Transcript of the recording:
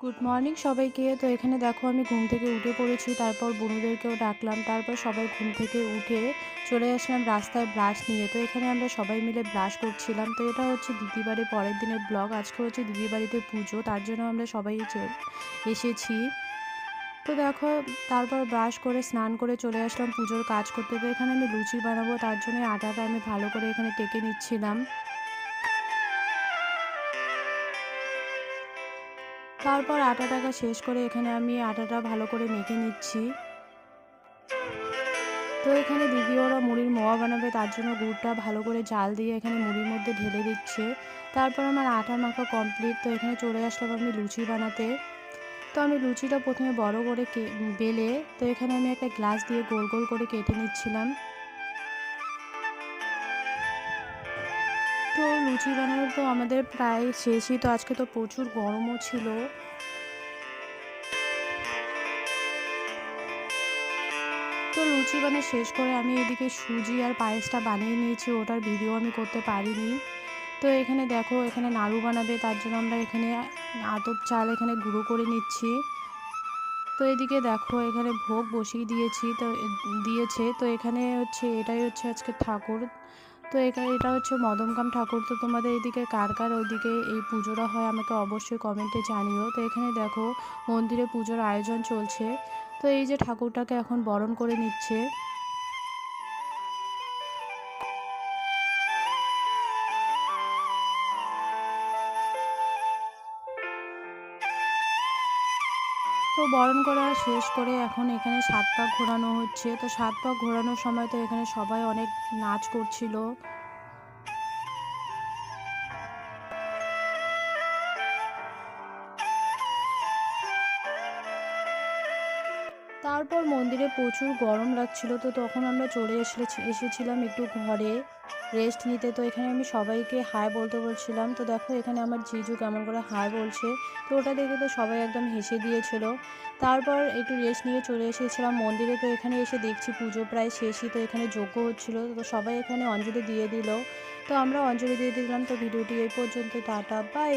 Good morning সবাইকে। তো এখানে দেখো আমি ঘুম থেকে উঠে পড়েছি। তারপর বন্ধুদেরকেও ডাকলাম। তারপর সবাই ঘুম থেকে উঠে চলে আসলাম রাস্তায় ব্রাশ নিয়ে। তো এখানে আমরা সবাই মিলে ব্রাশ করছিলাম। তো এটা হচ্ছে দিদি বাড়ির পরের দিনের ব্লগ। আজকে হচ্ছে দিদি বাড়িতে পুজো, তার জন্য আমরা সবাই এসেছি। তো দেখো, তারপর ব্রাশ করে স্নান করে চলে আসলাম পুজোর কাজ করতে। তো এখানে আমি লুচি বানাবো, তার জন্য আটাটা আমি ভালো করে এখানে টেকে নিচ্ছিলাম। তারপর আটাটাকে শেষ করে এখানে আমি আটাটা ভালো করে মেখে নিচ্ছি। তো এখানে দিদি ওরা মুড়ির মোয়া বানাবে, তার জন্য গুড়টা ভালো করে জাল দিয়ে এখানে মুড়ির মধ্যে ঢেলে দিচ্ছে। তারপর আমার আটা মাখা কমপ্লিট। তো এখানে চলে আসলাম আমি লুচি বানাতে। তো আমি লুচিটা প্রথমে বড় করে বেলে, তো এখানে আমি একটা গ্লাস দিয়ে গোল গোল করে কেটে নিচ্ছিলাম। তো লুচি বানানো তো আমাদের প্রায় শেষই। তো আজকে তো প্রচুর গরমও ছিল। তো লুচি বানা শেষ করে আমি এদিকে সুজি আর পায়েসটা বানিয়ে নিয়েছি, ওটার ভিডিও আমি করতে পারিনি। তো এখানে দেখো, এখানে নাড়ু বানাবে, তার জন্য আমরা এখানে আতপ চাল এখানে গুঁড়ো করে নিচ্ছি। তো এদিকে দেখো এখানে ভোগ বসিয়ে দিয়েছি, তো দিয়েছে। তো এখানে হচ্ছে এটাই হচ্ছে আজকে ঠাকুর। তো এখানে এটা হচ্ছে মদমকাম ঠাকুর। তো তোমাদের এদিকে কার কার ওইদিকে এই পুজোটা হয় আমাকে অবশ্যই কমেন্টে জানিও। তো এখানে দেখো মন্দিরে পুজোর আয়োজন চলছে। তো এই যে ঠাকুরটাকে এখন বরণ করে নিচ্ছে। তো বরণ করা শেষ করে এখন এখানে ৭ পাক ঘোরানো হচ্ছে। তো ৭ পাক ঘোরানোর সময় তো এখানে সবাই অনেক নাচ করছিল। তারপর মন্দিরে প্রচুর গরম লাগছিল। তো তখন আমরা চলে এসেছিলাম একটু ঘরে রেস্ট নিতে। তো এখানে আমি সবাইকে হাই বলতে বলছিলাম। তো দেখো এখানে আমার জিজু কেমন করে হাই বলছে। তো ওটা দেখে তো সবাই একদম হেসে দিয়েছিল। তারপর একটু রেস্ট নিয়ে চলে এসেছিলাম মন্দিরে। তো এখানে এসে দেখছি পুজো প্রায় শেষই। তো এখানে যজ্ঞ হচ্ছিল। তো সবাই এখানে অঞ্জলি দিয়ে দিল। তো আমরা অঞ্জলি দিয়ে দিলাম। তো ভিডিওটি এই পর্যন্ত। Tata, by.